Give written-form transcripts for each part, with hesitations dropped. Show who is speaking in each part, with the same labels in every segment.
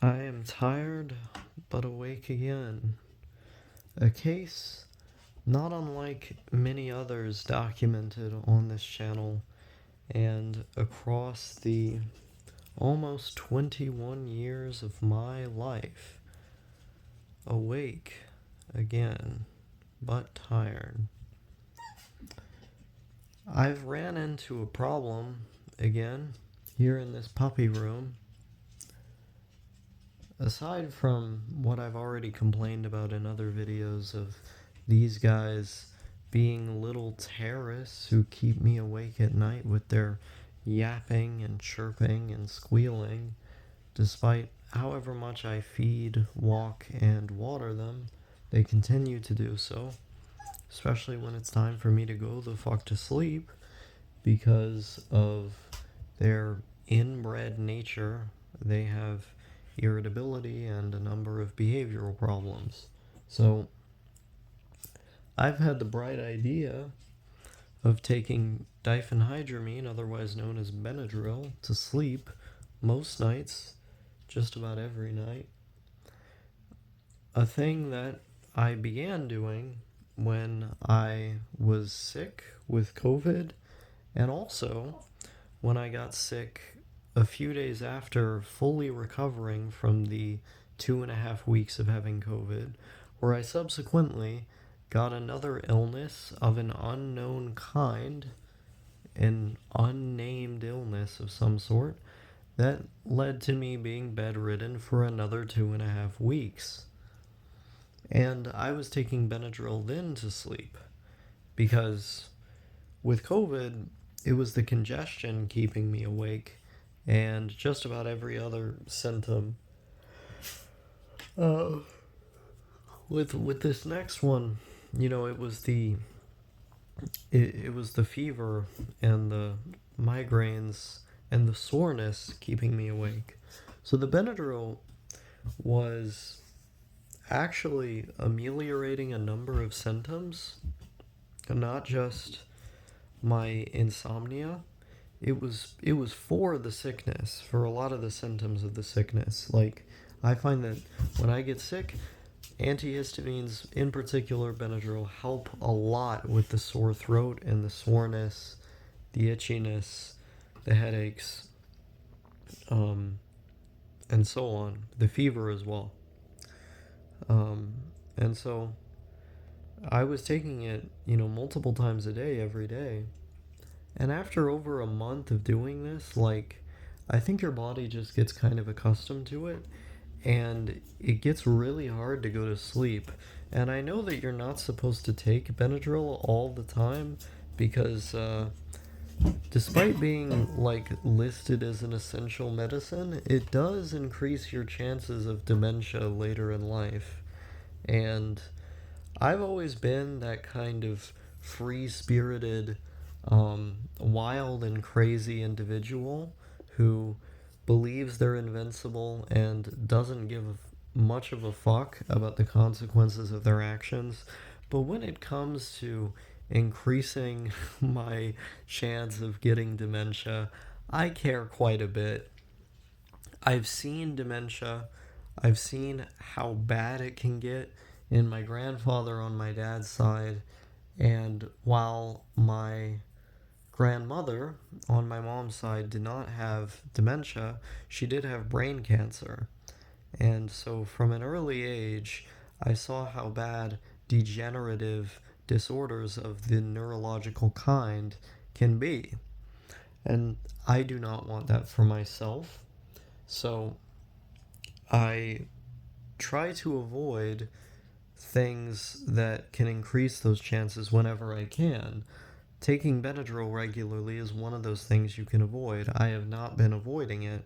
Speaker 1: I am tired, but awake again. A case not unlike many others documented on this channel and across the almost 21 years of my life. Awake again, but tired. I've ran into a problem again here in this puppy room. Aside from what I've already complained about in other videos of these guys being little terrorists who keep me awake at night with their yapping and chirping and squealing, despite however much I feed, walk, and water them, they continue to do so, especially when it's time for me to go the fuck to sleep because of their inbred nature. They have irritability and a number of behavioral problems. So I've had the bright idea of taking diphenhydramine, otherwise known as Benadryl, to sleep most nights, just about every night. A thing that I began doing when I was sick with COVID, and also when I got sick a few days after fully recovering from the 2.5 weeks of having COVID, where I subsequently got another illness of an unknown kind, an unnamed illness of some sort, that led to me being bedridden for another 2.5 weeks. And I was taking Benadryl then to sleep because with COVID, it was the congestion keeping me awake and just about every other symptom. With this next one, it was the fever and the migraines and the soreness keeping me awake. So the Benadryl was actually ameliorating a number of symptoms, not just my insomnia. It was for the sickness, for a lot of the symptoms of the sickness. Like, I find that when I get sick, antihistamines, in particular Benadryl, help a lot with the sore throat and the soreness, the itchiness, the headaches, and so on. The fever as well. And so I was taking it, multiple times a day, every day. And after over a month of doing this, I think your body just gets kind of accustomed to it, and it gets really hard to go to sleep. And I know that you're not supposed to take Benadryl all the time because, despite being listed as an essential medicine, it does increase your chances of dementia later in life. And I've always been that kind of free-spirited, wild and crazy individual who believes they're invincible and doesn't give much of a fuck about the consequences of their actions. But when it comes to increasing my chance of getting dementia, I care quite a bit. I've seen dementia. I've seen how bad it can get in my grandfather on my dad's side. And while my grandmother on my mom's side did not have dementia, she did have brain cancer. And so from an early age, I saw how bad degenerative disorders of the neurological kind can be. And I do not want that for myself. So I try to avoid things that can increase those chances whenever I can. Taking Benadryl regularly is one of those things you can avoid. I have not been avoiding it,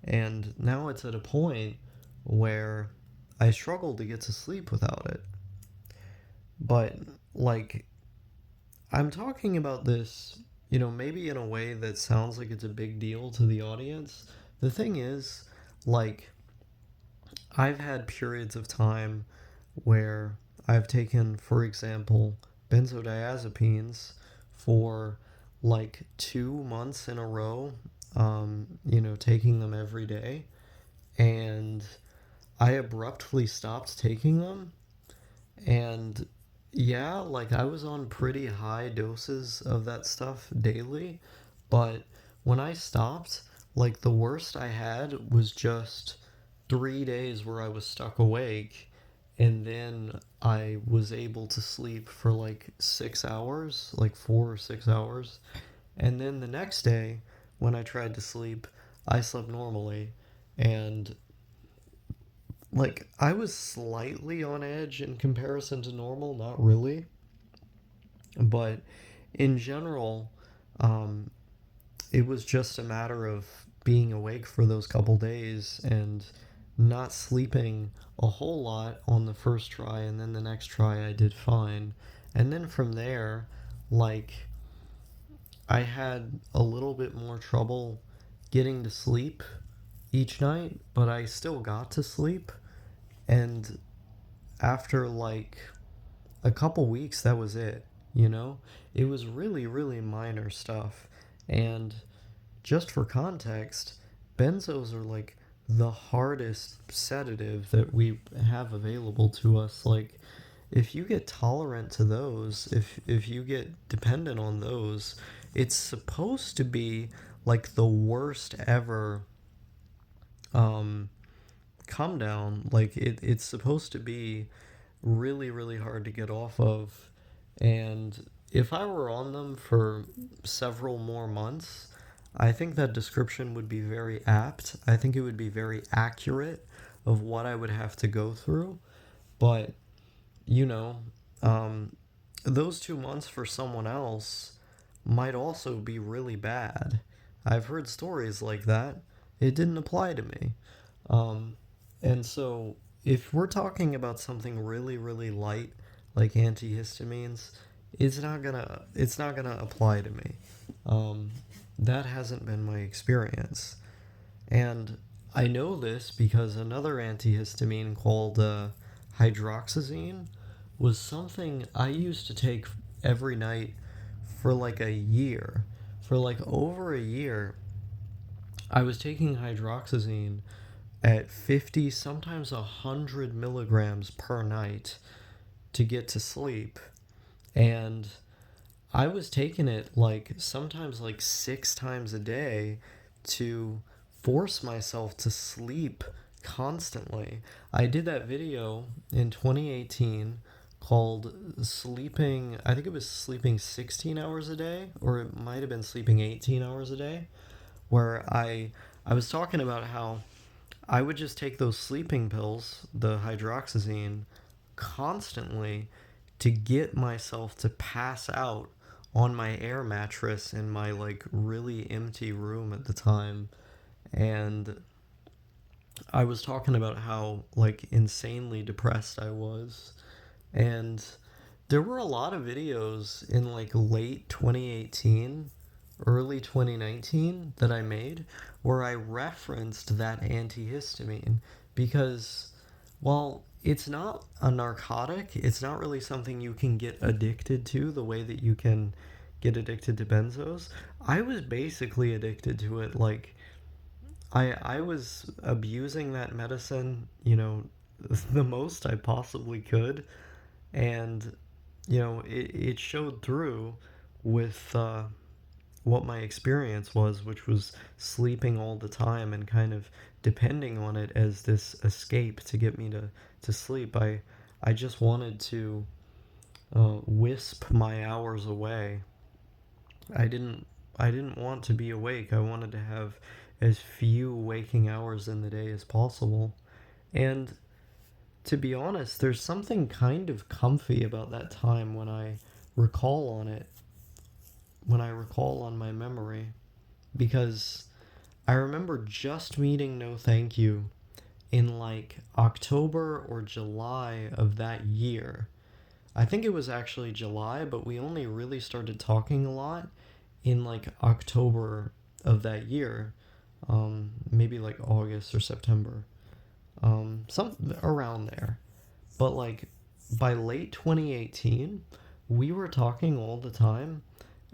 Speaker 1: and now it's at a point where I struggle to get to sleep without it. But, I'm talking about this, maybe in a way that sounds like it's a big deal to the audience. The thing is, I've had periods of time where I've taken, for example, benzodiazepines for 2 months in a row, taking them every day. and I abruptly stopped taking them. And yeah, like I was on pretty high doses of that stuff daily, but when I stopped, like the worst I had was just 3 days where I was stuck awake, and then I was able to sleep for like 6 hours, like 4 or 6 hours. And then the next day, when I tried to sleep, I slept normally. And like I was slightly on edge in comparison to normal, not really, but in general, um, it was just a matter of being awake for those couple days and not sleeping a whole lot on the first try, and then the next try I did fine. And then from there, like I had a little bit more trouble getting to sleep each night, but I still got to sleep. And after like a couple weeks, that was it, you know? It was really, really minor stuff. And just for context, benzos are like the hardest sedative that we have available to us. Like, if you get tolerant to those, if you get dependent on those, it's supposed to be like the worst ever um, come down. Like, it's supposed to be really, really hard to get off of. And if I were on them for several more months, I think that description would be very apt. I think it would be very accurate of what I would have to go through. But, you know, um, those 2 months for someone else might also be really bad. I've heard stories like that. It didn't apply to me. Um, and so, if we're talking about something really, really light, like antihistamines, it's not gonna apply to me. Um, that hasn't been my experience, and I know this because another antihistamine called hydroxyzine was something I used to take every night for like a year. For like over a year, I was taking hydroxyzine at 50, sometimes 100 milligrams per night to get to sleep. And I was taking it like sometimes like 6 times a day to force myself to sleep constantly. I did that video in 2018 called Sleeping, I think it was sleeping 16 hours a day, or it might have been sleeping 18 hours a day, where I was talking about how I would just take those sleeping pills, the hydroxyzine, constantly to get myself to pass out on my air mattress in my like really empty room at the time. And I was talking about how like insanely depressed I was. And there were a lot of videos in like late 2018, early 2019 that I made where I referenced that antihistamine because, well, it's not a narcotic. It's not really something you can get addicted to the way that you can get addicted to benzos. I was basically addicted to it. Like, I was abusing that medicine, the most I possibly could. And, it showed through with what my experience was, which was sleeping all the time and kind of depending on it as this escape to get me to sleep. I just wanted to wisp my hours away. I didn't I didn't want to be awake. I wanted to have as few waking hours in the day as possible. And to be honest, there's something kind of comfy about that time when I recall on it, when I recall on my memory, because I remember just meeting No Thank You in like October or July of that year. I think it was actually July, but we only really started talking a lot in like October of that year, maybe like August or September, some around there. But like by late 2018, we were talking all the time,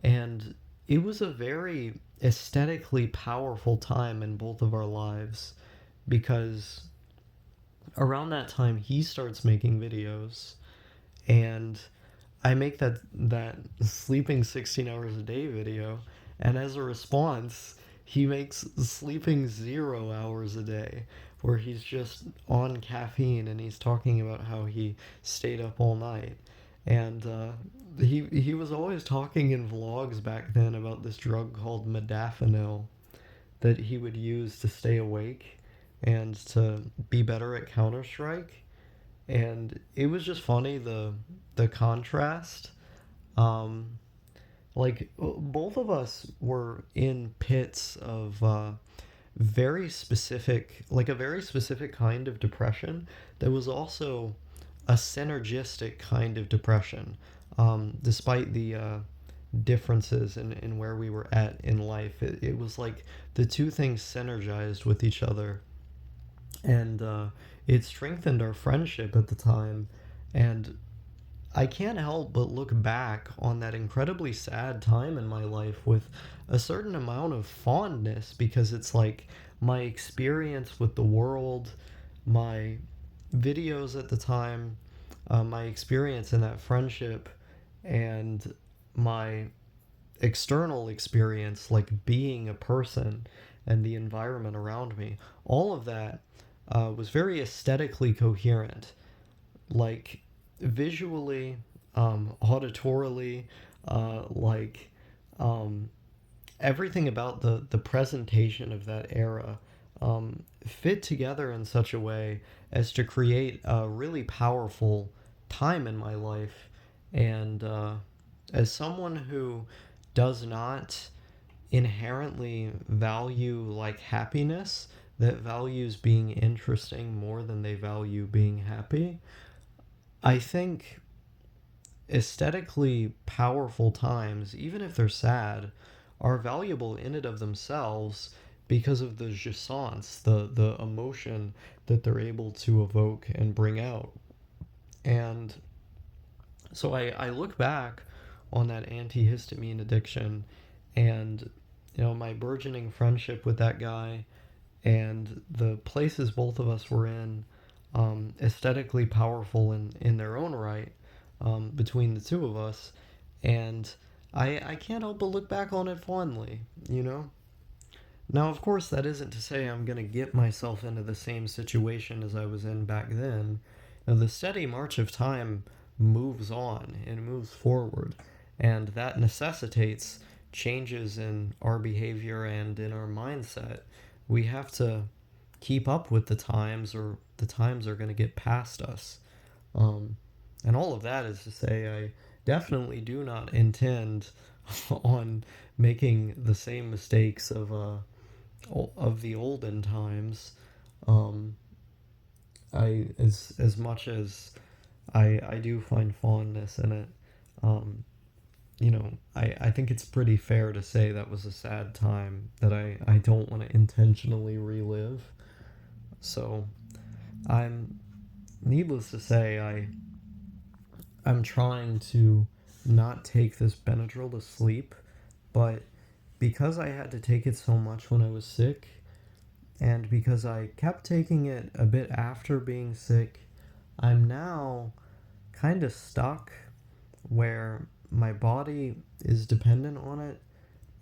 Speaker 1: and it was a very aesthetically powerful time in both of our lives because around that time he starts making videos, and I make that sleeping 16 hours a day video, and as a response, he makes sleeping 0 hours a day, where he's just on caffeine and he's talking about how he stayed up all night. And he was always talking in vlogs back then about this drug called modafinil that he would use to stay awake and to be better at Counter Strike. And it was just funny, the contrast. Um, like both of us were in pits of very specific, like a very specific kind of depression that was also a synergistic kind of depression, despite the differences in where we were at in life. It was like the two things synergized with each other, and it strengthened our friendship at the time. And I can't help but look back on that incredibly sad time in my life with a certain amount of fondness, because it's like my experience with the world, my videos at the time, my experience in that friendship, and my external experience, like being a person and the environment around me. All of that was very aesthetically coherent, like visually, auditorily, like um, everything about the presentation of that era fit together in such a way as to create a really powerful time in my life. And as someone who does not inherently value like happiness, that values being interesting more than they value being happy, I think aesthetically powerful times, even if they're sad, are valuable in and of themselves because of the jouissance, the emotion that they're able to evoke and bring out. And so I look back on that antihistamine addiction, and my burgeoning friendship with that guy, and the places both of us were in, aesthetically powerful in their own right, between the two of us. And I can't help but look back on it fondly, you know? Now, of course, that isn't to say I'm going to get myself into the same situation as I was in back then. Now, the steady march of time moves on and moves forward, and that necessitates changes in our behavior and in our mindset. We have to keep up with the times, or the times are going to get past us. Um, and all of that is to say, I definitely do not intend on making the same mistakes of the olden times. Um, I as much as I do find fondness in it. Um, I think it's pretty fair to say that was a sad time that I don't want to intentionally relive. So I'm needless to say, I'm trying to not take this Benadryl to sleep, but because I had to take it so much when I was sick, and because I kept taking it a bit after being sick, I'm now kind of stuck where my body is dependent on it,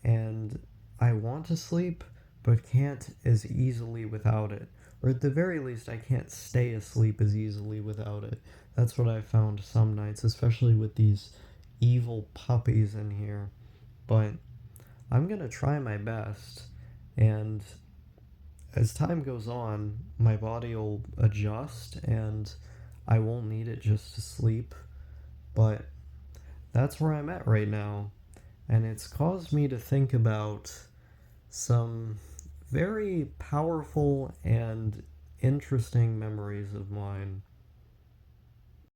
Speaker 1: and I want to sleep but can't as easily without it. Or at the very least, I can't stay asleep as easily without it. That's what I've found some nights, especially with these evil puppies in here. But I'm gonna try my best, and as time goes on, my body will adjust and I won't need it just to sleep. But that's where I'm at right now. And it's caused me to think about some very powerful and interesting memories of mine.